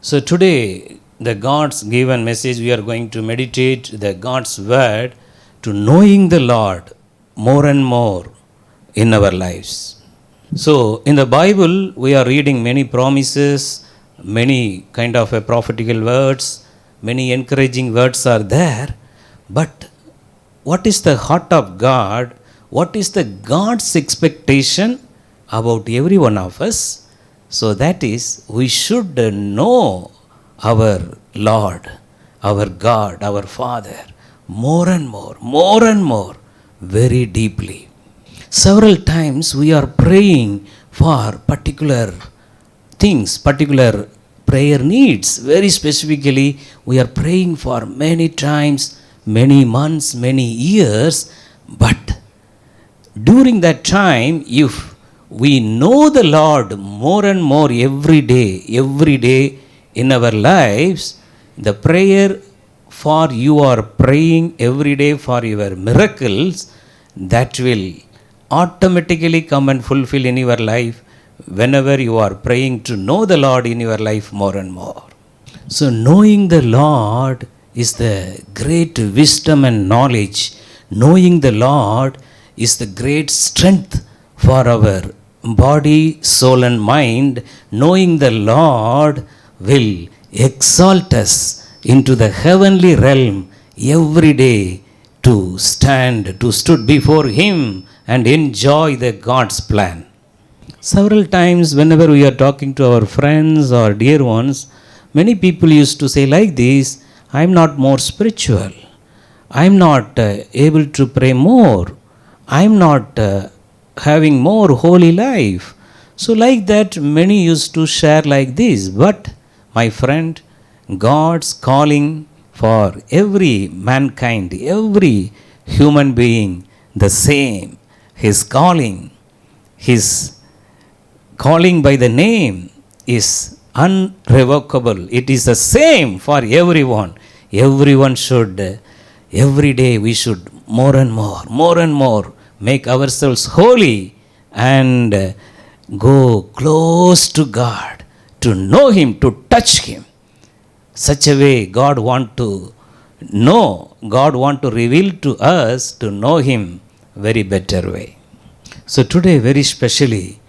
So today, the God's given message, we are going to meditate the God's word to knowing the Lord more and more in our lives. So in the Bible, we are reading many promises, many kind of a prophetical words, many encouraging words are there. But what is the heart of God? What is the God's expectation about every one of us? So that is, we should know our Lord, our God, our Father more and more, very deeply. Several times we are praying for particular things, particular prayer needs. Very specifically, we are praying for many times, many months, many years. But during that time, if we know the Lord more and more every day in our lives, the prayer for you are praying every day for your miracles, that will automatically come and fulfill in your life whenever you are praying to know the Lord in your life more and more. So knowing the Lord is the great wisdom and knowledge. Knowing the Lord is the great strength for our body, soul and mind. Knowing the Lord will exalt us into the heavenly realm every day to stood before Him and enjoy the God's plan. Several times whenever we are talking to our friends or dear ones, many people used to say like this, I am not more spiritual. I am not able to pray more. I am not having more holy life. So like that many used to share like this. But my friend, God's calling for every mankind, every human being, the same. His calling by the name is unrevocable. It is the same for everyone. Everyone should, every day we should more and more make ourselves holy and go close to God, to know Him, to touch Him. Such a way God want to know, God want to reveal to us to know Him very better way. So today very specially,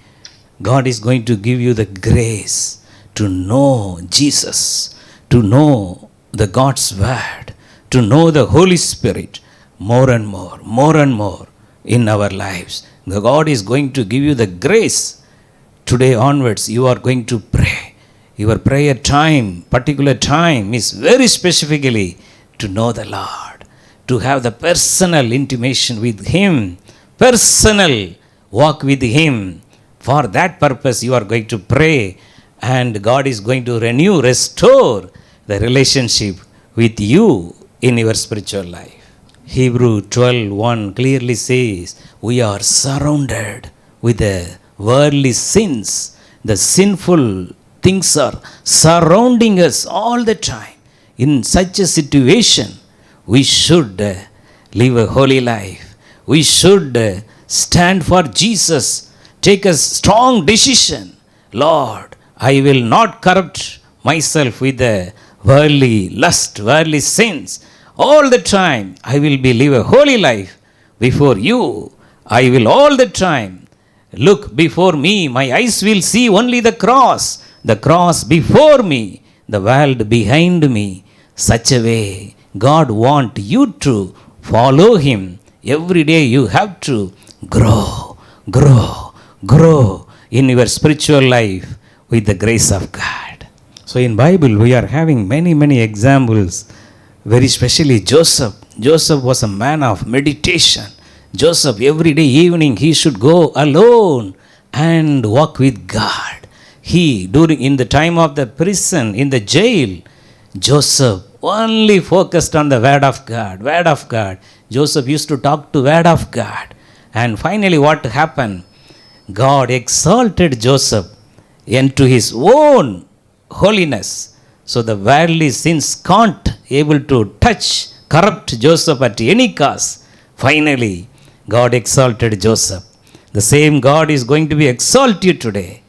God is going to give you the grace to know Jesus, to know the God's word, to know the Holy Spirit more and more in our lives. God is going to give you the grace. Today onwards, you are going to pray. Your prayer time, particular time, is very specifically to know the Lord, to have the personal intimation with Him, personal walk with Him. For that purpose, you are going to pray, and God is going to restore the relationship with you in your spiritual life. Hebrew 12:1 clearly says, we are surrounded with the worldly sins. The sinful things are surrounding us all the time. In such a situation, we should live a holy life. We should stand for Jesus. Take a strong decision. Lord, I will not corrupt myself with the worldly lust, worldly sins. All the time, I will live a holy life before you. I will all the time look before me. My eyes will see only the cross before me, the world behind me. Such a way, God wants you to follow Him. Every day you have to grow in your spiritual life with the grace of God. So in Bible, we are having many examples. Very specially Joseph. Joseph was a man of meditation. Joseph, every day evening, he should go alone and walk with God. In the time of the prison, in the jail, Joseph only focused on the word of God. Joseph used to talk to word of God. And finally what happened? God exalted Joseph into His own holiness. So the worldly sins can't able to corrupt Joseph at any cost. Finally, God exalted Joseph. The same God is going to be exalt you today.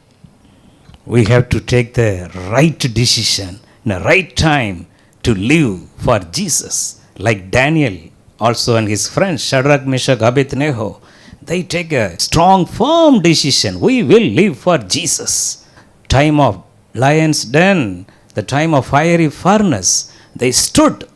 We have to take the right decision in the right time to live for Jesus. Like Daniel also and his friends Shadrach, Meshach, Abednego, they take a strong, firm decision. We will live for Jesus. Time of lion's den, the time of fiery furnace, they stood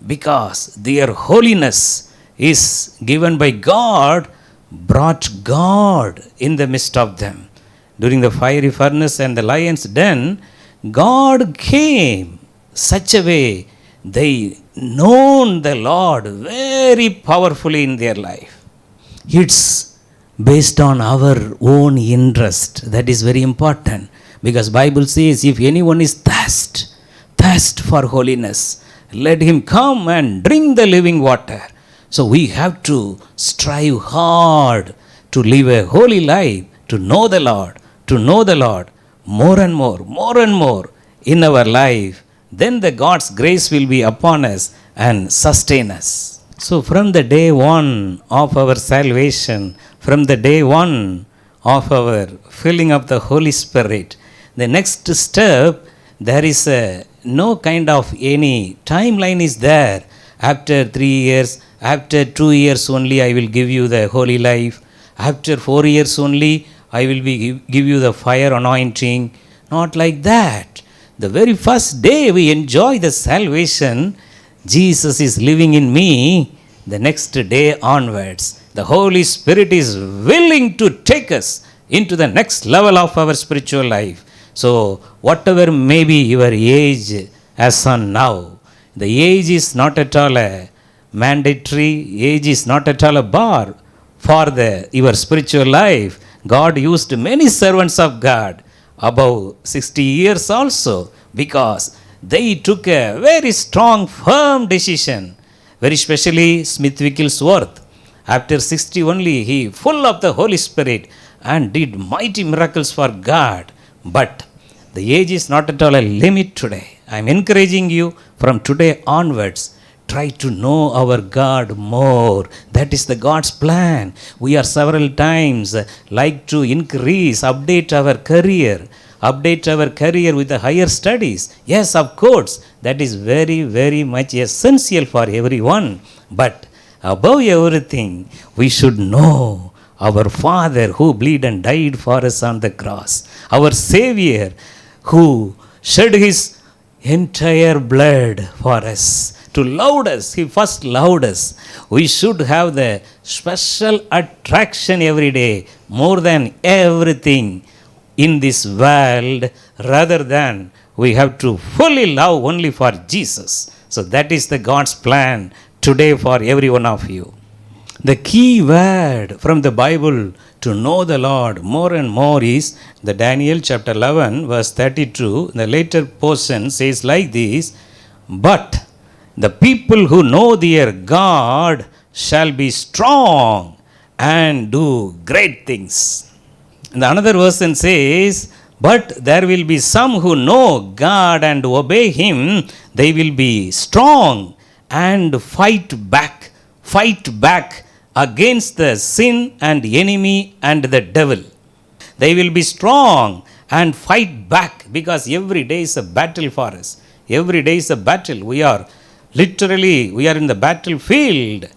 because their holiness is given by God, brought God in the midst of them. During the fiery furnace and the lion's den, God came such a way they known the Lord very powerfully in their life. It's based on our own interest. That is very important, because Bible says if anyone is thirst for holiness, let him come and drink the living water. So we have to strive hard to live a holy life, to know the Lord more and more in our life. Then the God's grace will be upon us and sustain us. So from the day one of our salvation, from the day one of our filling of the Holy Spirit, the next step, there is no kind of any timeline is there. After 3 years, after 2 years only I will give you the holy life. After 4 years only I will give you the fire anointing. Not like that. The very first day we enjoy the salvation, Jesus is living in me. The next day onwards, the Holy Spirit is willing to take us into the next level of our spiritual life. So, whatever may be your age as on now, the age is not at all a mandatory, age is not at all a bar for your spiritual life. God used many servants of God above 60 years also, because they took a very strong, firm decision. Very especially Smith Wigglesworth. After 60 only, he full of the Holy Spirit and did mighty miracles for God. But the age is not at all a limit today. I am encouraging you from today onwards, try to know our God more. That is the God's plan. We are several times like to increase, update our career with the higher studies. Yes, of course, that is very, very much essential for everyone. But above everything, we should know our Father who bled and died for us on the cross. Our Savior who shed His entire blood for us. To love us, He first loved us. We should have the special attraction every day, more than everything in this world, rather than we have to fully love only for Jesus. So that is the God's plan today for every one of you. The key word from the Bible to know the Lord more and more is the Daniel chapter 11 verse 32. The later portion says like this: but the people who know their God shall be strong and do great things. And the another version says, but there will be some who know God and obey Him. They will be strong and fight back against the sin and enemy and the devil. They will be strong and fight back, because every day is a battle for us. Every day is a battle. We are in the battlefield.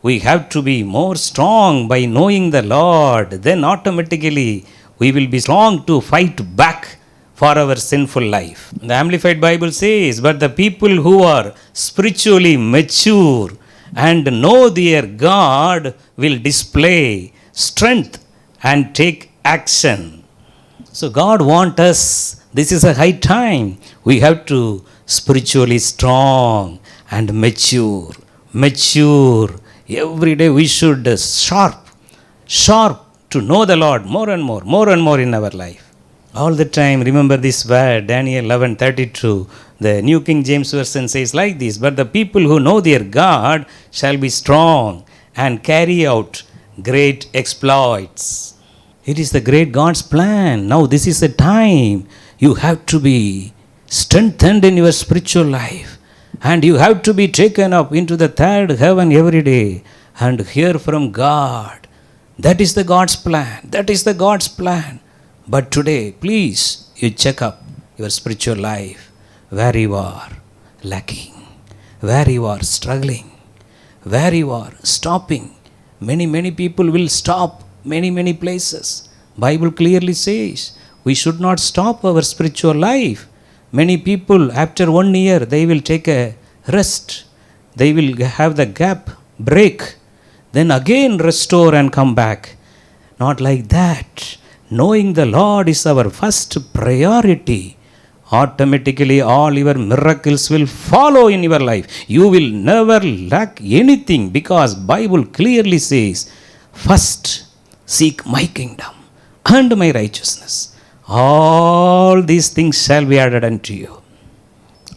We have to be more strong by knowing the Lord. Then automatically we will be strong to fight back for our sinful life. The Amplified Bible says, but the people who are spiritually mature and know their God will display strength and take action. So God wants us, this is a high time, we have to spiritually strong and mature. Every day we should sharp to know the Lord more and more in our life. All the time, remember this word, Daniel 11:32. The New King James Version says like this: but the people who know their God shall be strong and carry out great exploits. It is the great God's plan. Now this is the time you have to be strengthened in your spiritual life. And you have to be taken up into the third heaven every day and hear from God. That is the God's plan. But today, please you check up your spiritual life, where you are lacking, where you are struggling, where you are stopping. Many people will stop many places. Bible clearly says we should not stop our spiritual life. Many people after 1 year they will take a rest. They will have the gap, break, then again restore and come back. Not like that. Knowing the Lord is our first priority. Automatically all your miracles will follow in your life. You will never lack anything, because Bible clearly says, first seek my kingdom and my righteousness. All these things shall be added unto you.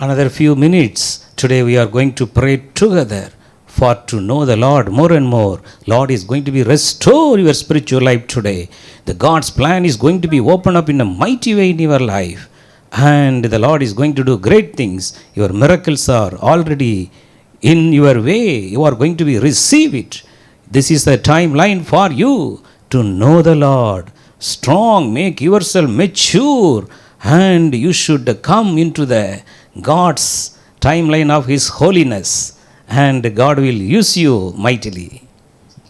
Another few minutes. Today we are going to pray together for to know the Lord more and more. Lord is going to be restore your spiritual life today. The God's plan is going to be opened up in a mighty way in your life. And the Lord is going to do great things. Your miracles are already in your way. You are going to be receive it. This is the timeline for you to know the Lord. Strong, make yourself mature, and you should come into the God's timeline of His holiness, and God will use you mightily.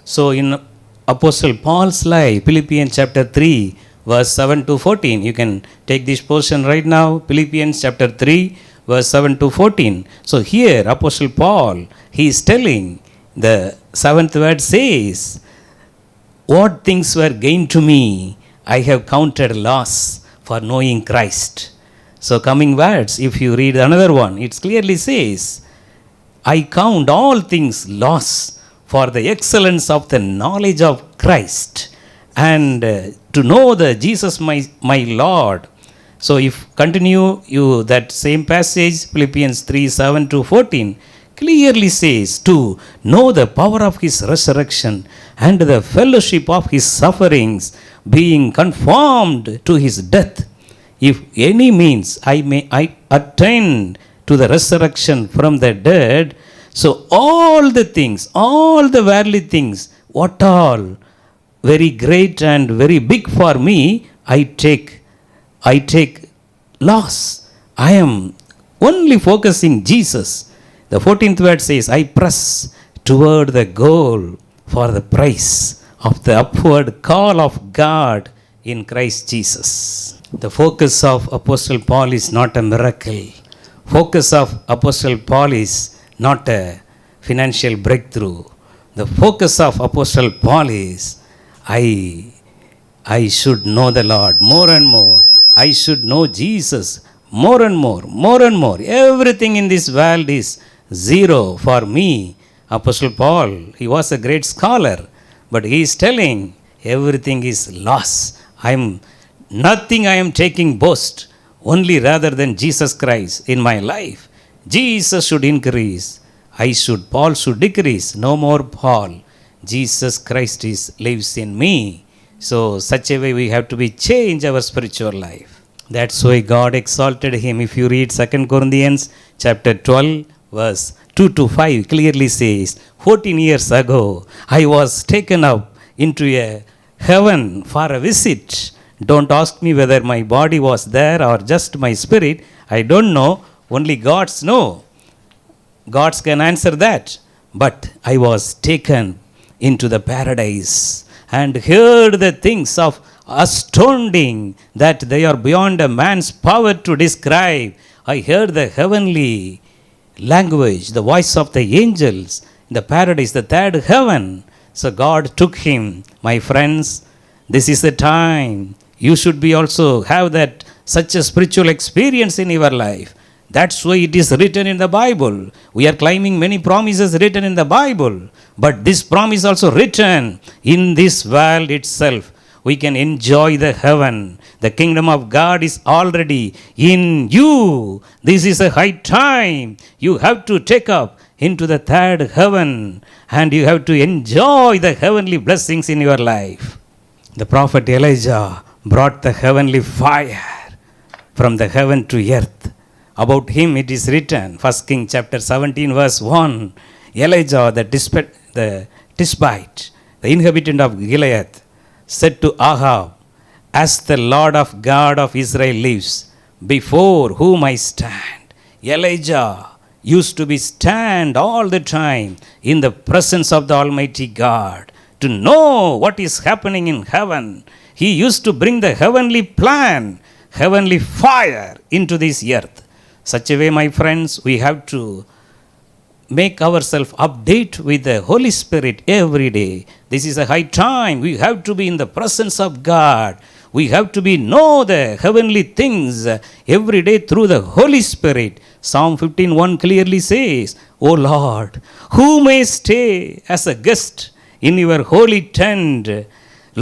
So in Apostle Paul's life, Philippians chapter 3, verse 7 to 14, you can take this portion right now, Philippians chapter 3, verse 7 to 14. So here Apostle Paul, he is telling, the 7th word says, what things were gained to me, I have counted loss for knowing Christ. So coming words, if you read another one, it clearly says, I count all things loss for the excellence of the knowledge of Christ, and to know the Jesus my Lord. So if continue you that same passage, Philippians 3, 7 to 14, clearly says to know the power of His resurrection and the fellowship of His sufferings, being conformed to His death, if any means I may attain to the resurrection from the dead. So all the things, all the worldly things, what all very great and very big for me, I take loss. I am only focusing Jesus. The 14th word says, I press toward the goal for the prize of the upward call of God in Christ Jesus. The focus of Apostle Paul is not a miracle. Focus of Apostle Paul is not a financial breakthrough. The focus of Apostle Paul is, I should know the Lord more and more. I should know Jesus more and more, more and more. Everything in this world is zero for me. Apostle Paul, he was a great scholar, but he is telling everything is loss. Nothing I am taking boast, only rather than Jesus Christ in my life. Jesus should increase. Paul should decrease. No more Paul. Jesus Christ lives in me. So such a way we have to be change our spiritual life. That's why God exalted him. If you read 2 Corinthians chapter 12, verse 2 to 5, clearly says, 14 years ago, I was taken up into a heaven for a visit. Don't ask me whether my body was there or just my spirit. I don't know. Only God's know. Gods can answer that. But I was taken into the paradise and heard the things of astounding that they are beyond a man's power to describe. I heard the heavenly language, the voice of the angels in the paradise, the third heaven. So God took him. My friends, this is the time. You should be also have that such a spiritual experience in your life. That's why it is written in the Bible. We are claiming many promises written in the Bible. But this promise also written in this world itself. We can enjoy the heaven. The kingdom of God is already in you. This is a high time. You have to take up into the third heaven. And you have to enjoy the heavenly blessings in your life. The prophet Elijah brought the heavenly fire from the heaven to earth. About him it is written, 1 Kings chapter 17 verse 1, Elijah the Tishbite, the inhabitant of Gilead, said to Ahab, as the Lord of God of Israel lives, before whom I stand. Elijah used to be stand all the time in the presence of the Almighty God to know what is happening in heaven. He used to bring the heavenly plan, heavenly fire into this earth. Such a way, my friends, we have to make ourselves update with the Holy Spirit every day. This is a high time. We have to be in the presence of God. We have to be know the heavenly things every day through the Holy Spirit. Psalm 15:1 clearly says, O Lord, who may stay as a guest in your holy tent?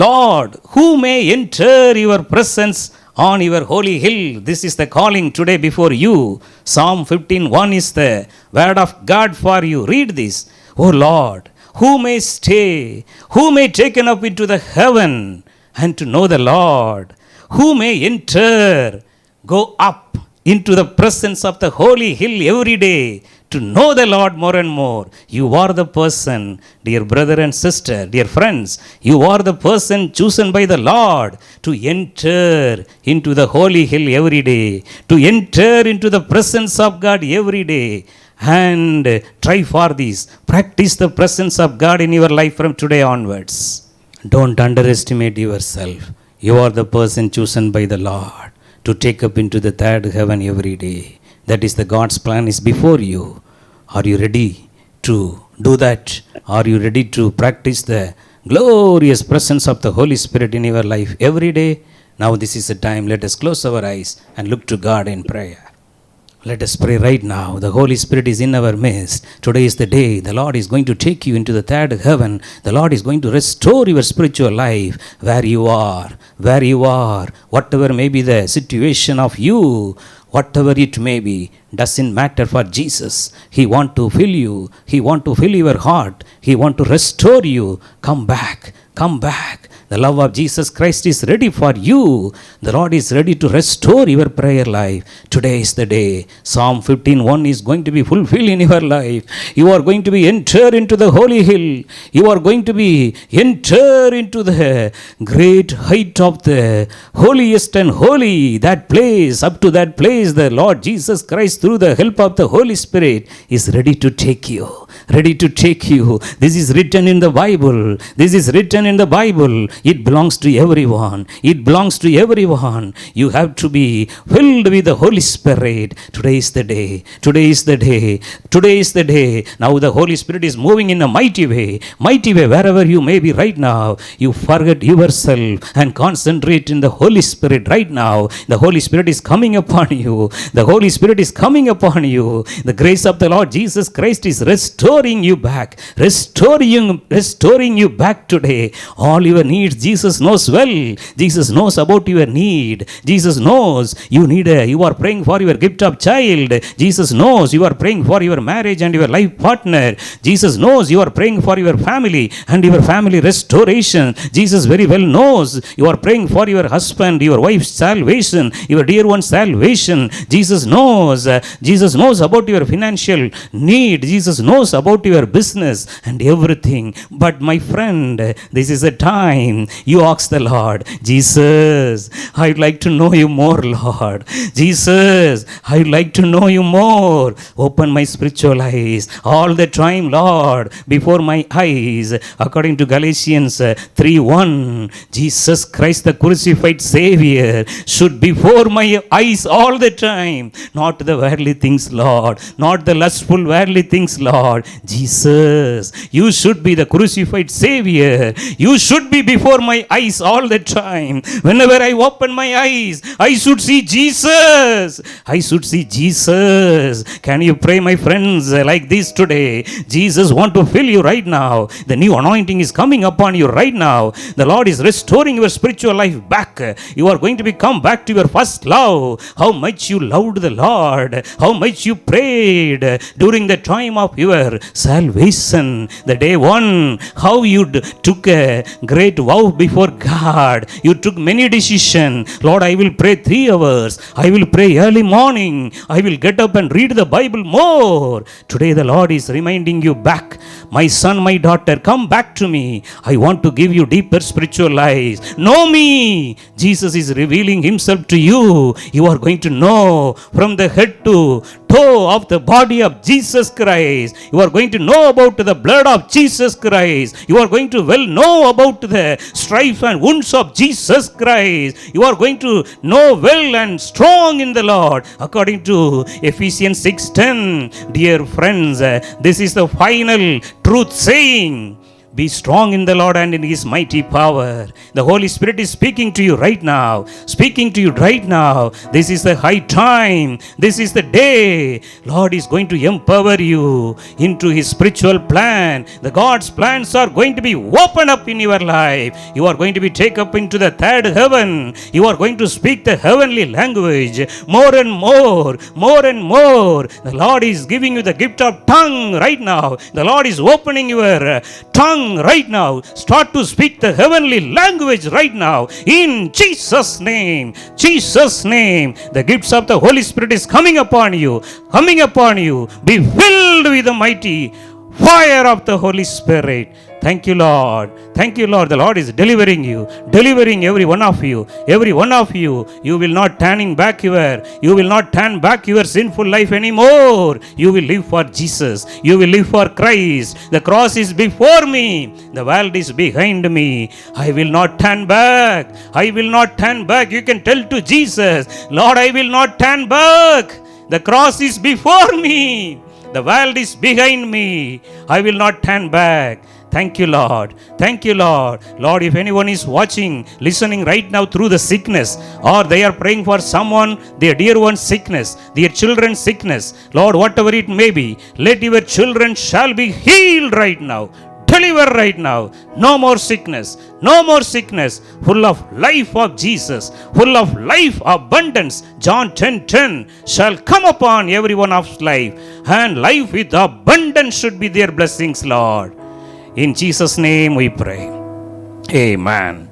Lord, who may enter your presence on your holy hill? This is the calling today before you. Psalm 15:1 is the word of God for you. Read this. O Lord, who may stay, who may taken up into the heaven and to know the Lord, who may enter, go up into the presence of the holy hill every day to know the Lord more and more. You are the person, dear brother and sister, dear friends, you are the person chosen by the Lord to enter into the holy hill every day, to enter into the presence of God every day. And try for this. Practice the presence of God in your life from today onwards. Don't underestimate yourself. You are the person chosen by the Lord to take up into the third heaven every day. That is the God's plan is before you. Are you ready to do that? Are you ready to practice the glorious presence of the Holy Spirit in your life every day? Now this is the time. Let us close our eyes and look to God in prayer. Let us pray right now. The Holy Spirit is in our midst. Today is the day. The Lord is going to take you into the third heaven. The Lord is going to restore your spiritual life where you are. Where you are. Whatever may be the situation of you, whatever it may be, doesn't matter for Jesus. He want to fill you. He want to fill your heart. He want to restore you. Come back. Come back. The love of Jesus Christ is ready for you. The Lord is ready to restore your prayer life. Today is the day. Psalm 15:1 is going to be fulfilled in your life. You are going to be enter into the holy hill. You are going to be enter into the great height of the holiest and holy. That place, up to that place, the Lord Jesus Christ through the help of the Holy Spirit is ready to take you. Ready to take you. This is written in the Bible. This is written in the Bible. It belongs to everyone. It belongs to everyone. You have to be filled with the Holy Spirit. Today is the day. Today is the day. Today is the day. Now the Holy Spirit is moving in a mighty way. Mighty way wherever you may be right now. You forget yourself and concentrate in the Holy Spirit right now. The Holy Spirit is coming upon you. The Holy Spirit is coming upon you. The grace of the Lord Jesus Christ is restoring you back. Restoring you back today. All your needs Jesus knows well. Jesus knows about your need. Jesus knows you are praying for your gift of child. Jesus knows you are praying for your marriage and your life partner. Jesus knows you are praying for your family and your family restoration. Jesus very well knows you are praying for your husband, your wife's salvation, your dear one's salvation. Jesus knows about your financial need. Jesus knows about your business and everything. But my friend, this is a time you ask the Lord, Jesus, I'd like to know you more, Lord. Jesus, I'd like to know you more. Open my spiritual eyes all the time, Lord, before my eyes. According to Galatians 3:1, Jesus Christ, the crucified Savior, should before my eyes all the time. Not the worldly things, Lord. Not the lustful worldly things, Lord. Jesus, you should be the crucified Savior. You should be before my eyes all the time. Whenever I open my eyes, I should see Jesus. I should see Jesus. Can you pray, my friends, like this today? Jesus want to fill you right now. The new anointing is coming upon you right now. The Lord is restoring your spiritual life back. You are going to come back to your first love. How much you loved the Lord. How much you prayed during the time of your your salvation, the day one, how you took a great vow before God. You took many decisions. Lord, I will pray 3 hours. I will pray early morning. I will get up and read the Bible more. Today the Lord is reminding you back. My son, my daughter, come back to me. I want to give you deeper spiritual eyes. Know me. Jesus is revealing himself to you. You are going to know from the head to toe of the body of Jesus Christ. You are going to know about the blood of Jesus Christ. You are going to well know about the stripes and wounds of Jesus Christ. You are going to know well and strong in the Lord. According to Ephesians 6:10, dear friends, this is the final truth saying. Be strong in the Lord and in his mighty power. The Holy Spirit is speaking to you right now. Speaking to you right now. This is the high time. This is the day. Lord is going to empower you into his spiritual plan. The God's plans are going to be opened up in your life. You are going to be taken up into the third heaven. You are going to speak the heavenly language more and more. More and more. The Lord is giving you the gift of tongue right now. The Lord is opening your tongue right now. Start to speak the heavenly language right now in Jesus name. Jesus name. The gifts of the Holy Spirit is coming upon you. Coming upon you. Be filled with the mighty fire of the Holy Spirit. Thank you, Lord. Thank you, Lord. The Lord is delivering you, delivering every one of you. Every one of you. You will not turning back you will not turn back your sinful life anymore. You will live for Jesus. You will live for Christ. The cross is before me. The world is behind me. I will not turn back. I will not turn back. You can tell to Jesus, Lord, I will not turn back. The cross is before me. The world is behind me. I will not turn back. Thank you, Lord. Thank you, Lord. Lord, if anyone is watching, listening right now through the sickness, or they are praying for someone, their dear one's sickness, their children's sickness, Lord, whatever it may be, let your children shall be healed right now. Deliver right now. No more sickness. No more sickness. Full of life of Jesus. Full of life abundance. John 10:10 shall come upon every one of life. And life with abundance should be their blessings, Lord. In Jesus' name we pray. Amen.